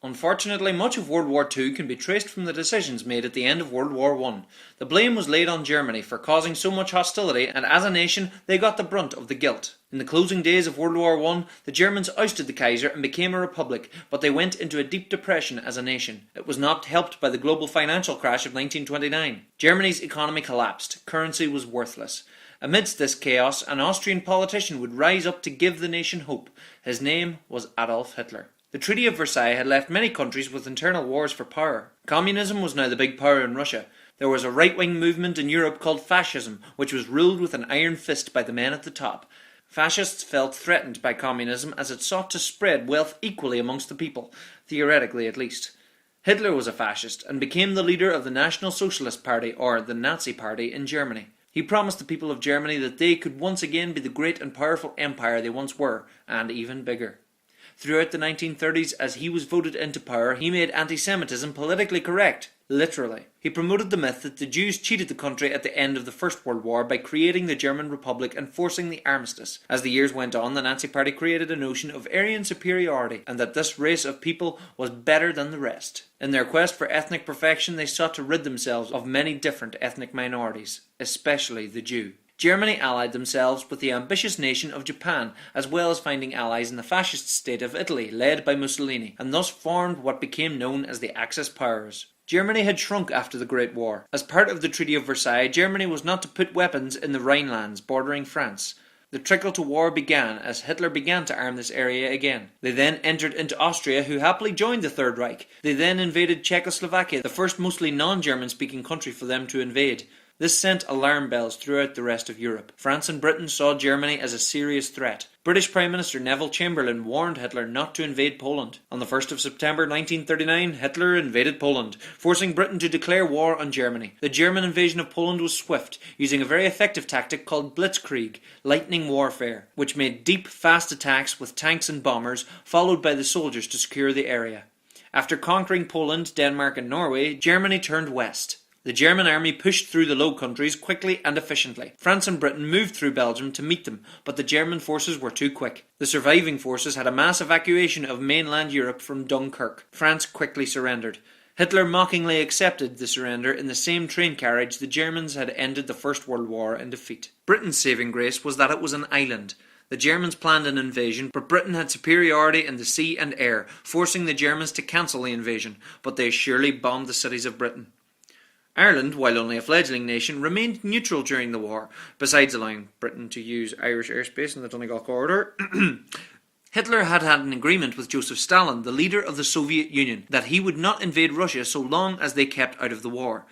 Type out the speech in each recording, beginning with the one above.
Unfortunately, much of World War II can be traced from the decisions made at the end of World War I. The blame was laid on Germany for causing so much hostility, and as a nation, they got the brunt of the guilt. In the closing days of World War I, the Germans ousted the Kaiser and became a republic, but they went into a deep depression as a nation. It was not helped by the global financial crash of 1929. Germany's economy collapsed, currency was worthless. Amidst this chaos, an Austrian politician would rise up to give the nation hope. His name was Adolf Hitler. The Treaty of Versailles had left many countries with internal wars for power. Communism was now the big power in Russia. There was a right-wing movement in Europe called fascism, which was ruled with an iron fist by the men at the top. Fascists felt threatened by communism as it sought to spread wealth equally amongst the people, theoretically at least. Hitler was a fascist and became the leader of the National Socialist Party, or the Nazi Party, in Germany. He promised the people of Germany that they could once again be the great and powerful empire they once were, and even bigger. Throughout the 1930s, as he was voted into power, he made anti-Semitism politically correct, literally. He promoted the myth that the Jews cheated the country at the end of the First World War by creating the German Republic and forcing the armistice. As the years went on, the Nazi Party created a notion of Aryan superiority, and that this race of people was better than the rest. In their quest for ethnic perfection, they sought to rid themselves of many different ethnic minorities, especially the Jew. Germany allied themselves with the ambitious nation of Japan, as well as finding allies in the fascist state of Italy, led by Mussolini, and thus formed what became known as the Axis powers. Germany had shrunk after the Great War. As part of the Treaty of Versailles, Germany was not to put weapons in the Rhinelands bordering France. The trickle to war began as Hitler began to arm this area again. They then entered into Austria, who happily joined the Third Reich. They then invaded Czechoslovakia, the first mostly non-German speaking country for them to invade. This sent alarm bells throughout the rest of Europe. France and Britain saw Germany as a serious threat. British Prime Minister Neville Chamberlain warned Hitler not to invade Poland. On the 1st of September 1939, Hitler invaded Poland, forcing Britain to declare war on Germany. The German invasion of Poland was swift, using a very effective tactic called blitzkrieg, lightning warfare, which made deep, fast attacks with tanks and bombers, followed by the soldiers to secure the area. After conquering Poland, Denmark and Norway, Germany turned west. The German army pushed through the Low Countries quickly and efficiently. France and Britain moved through Belgium to meet them, but the German forces were too quick. The surviving forces had a mass evacuation of mainland Europe from Dunkirk. France quickly surrendered. Hitler mockingly accepted the surrender in the same train carriage the Germans had ended the First World War in defeat. Britain's saving grace was that it was an island. The Germans planned an invasion, but Britain had superiority in the sea and air, forcing the Germans to cancel the invasion, but they surely bombed the cities of Britain. Ireland, while only a fledgling nation, remained neutral during the war, besides allowing Britain to use Irish airspace in the Donegal corridor. Hitler had an agreement with Joseph Stalin, the leader of the Soviet Union, that he would not invade Russia so long as they kept out of the war.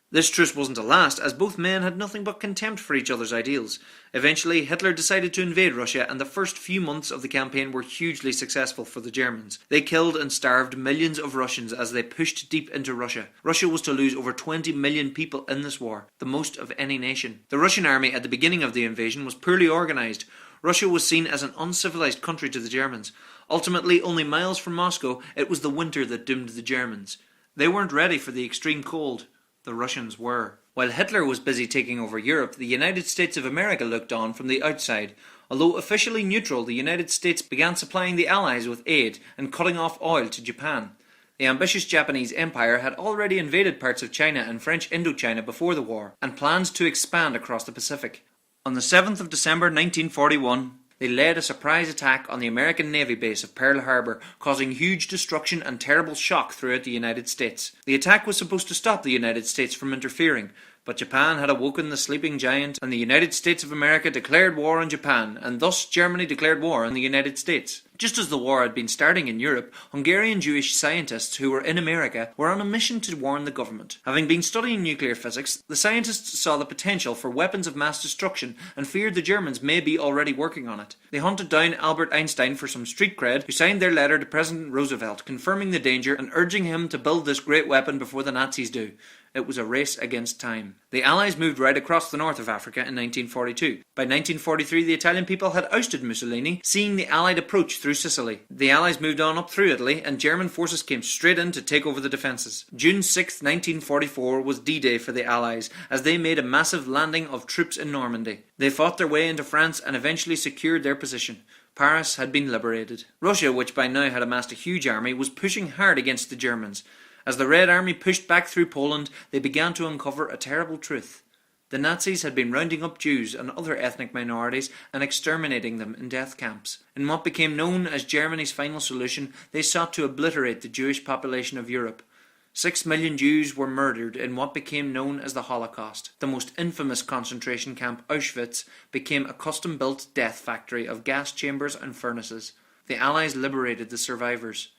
This truce wasn't to last, as both men had nothing but contempt for each other's ideals. Eventually, Hitler decided to invade Russia, and the first few months of the campaign were hugely successful for the Germans. They killed and starved millions of Russians as they pushed deep into Russia. Russia was to lose over 20 million people in this war, the most of any nation. The Russian army at the beginning of the invasion was poorly organised. Russia was seen as an uncivilized country to the Germans. Ultimately, only miles from Moscow, it was the winter that doomed the Germans. They weren't ready for the extreme cold. The Russians were. While Hitler was busy taking over Europe, the United States of America looked on from the outside. Although officially neutral, the United States began supplying the Allies with aid and cutting off oil to Japan. The ambitious Japanese Empire had already invaded parts of China and French Indochina before the war, and planned to expand across the Pacific. On the 7th of December 1941, they led a surprise attack on the American Navy base of Pearl Harbor, causing huge destruction and terrible shock throughout the United States. The attack was supposed to stop the United States from interfering, but Japan had awoken the sleeping giant, and the United States of America declared war on Japan, and thus Germany declared war on the United States. Just as the war had been starting in Europe, Hungarian Jewish scientists who were in America were on a mission to warn the government. Having been studying nuclear physics, the scientists saw the potential for weapons of mass destruction and feared the Germans may be already working on it. They hunted down Albert Einstein for some street cred, who signed their letter to President Roosevelt confirming the danger and urging him to build this great weapon before the Nazis do. It was a race against time. The Allies moved right across the north of Africa in 1942. By 1943, the Italian people had ousted Mussolini, seeing the Allied approach through Sicily. The Allies moved on up through Italy, and German forces came straight in to take over the defences. June 6, 1944 was D-Day for the Allies, as they made a massive landing of troops in Normandy. They fought their way into France and eventually secured their position. Paris had been liberated. Russia, which by now had amassed a huge army, was pushing hard against the Germans. As the Red Army pushed back through Poland, they began to uncover a terrible truth. The Nazis had been rounding up Jews and other ethnic minorities and exterminating them in death camps. In what became known as Germany's final solution, they sought to obliterate the Jewish population of Europe. 6 million Jews were murdered in what became known as the Holocaust. The most infamous concentration camp, Auschwitz, became a custom-built death factory of gas chambers and furnaces. The Allies liberated the survivors.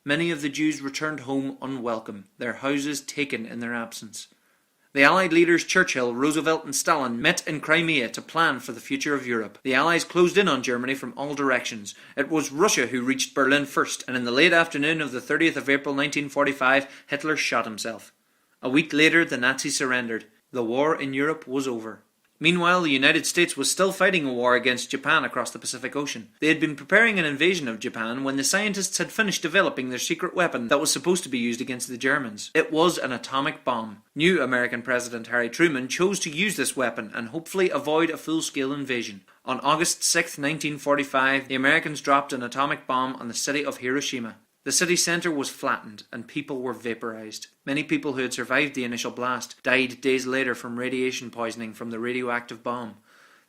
Many of the Jews returned home unwelcome, their houses taken in their absence. The Allied leaders Churchill, Roosevelt and Stalin met in Crimea to plan for the future of Europe. The Allies closed in on Germany from all directions. It was Russia who reached Berlin first, and in the late afternoon of the 30th of April 1945, Hitler shot himself. A week later, the Nazis surrendered. The war in Europe was over. Meanwhile, the United States was still fighting a war against Japan across the Pacific Ocean. They had been preparing an invasion of Japan when the scientists had finished developing their secret weapon that was supposed to be used against the Germans. It was an atomic bomb. New American President Harry Truman chose to use this weapon and hopefully avoid a full-scale invasion. On August 6, 1945, the Americans dropped an atomic bomb on the city of Hiroshima. The city centre was flattened and people were vaporised. Many people who had survived the initial blast died days later from radiation poisoning from the radioactive bomb.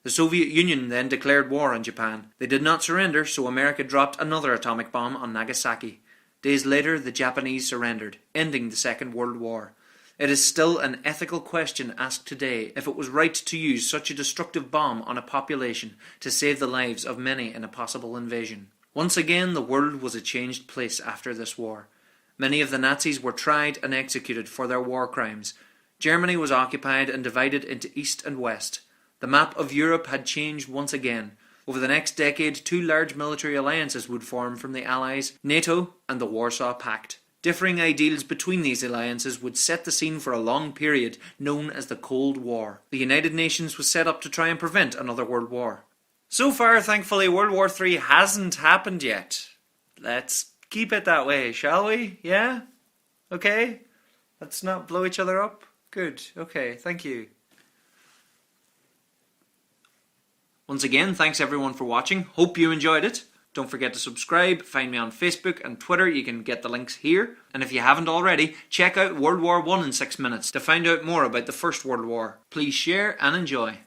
The Soviet Union then declared war on Japan. They did not surrender, so America dropped another atomic bomb on Nagasaki. Days later, the Japanese surrendered, ending the Second World War. It is still an ethical question asked today if it was right to use such a destructive bomb on a population to save the lives of many in a possible invasion. Once again, the world was a changed place after this war. Many of the Nazis were tried and executed for their war crimes. Germany was occupied and divided into East and West. The map of Europe had changed once again. Over the next decade, two large military alliances would form from the Allies, NATO and the Warsaw Pact. Differing ideals between these alliances would set the scene for a long period known as the Cold War. The United Nations was set up to try and prevent another world war. So far, thankfully, World War III hasn't happened yet. Let's keep it that way, shall we? Yeah? Okay? Let's not blow each other up? Good. Okay, thank you. Once again, thanks everyone for watching. Hope you enjoyed it. Don't forget to subscribe. Find me on Facebook and Twitter. You can get the links here. And if you haven't already, check out World War I in 6 minutes to find out more about the First World War. Please share and enjoy.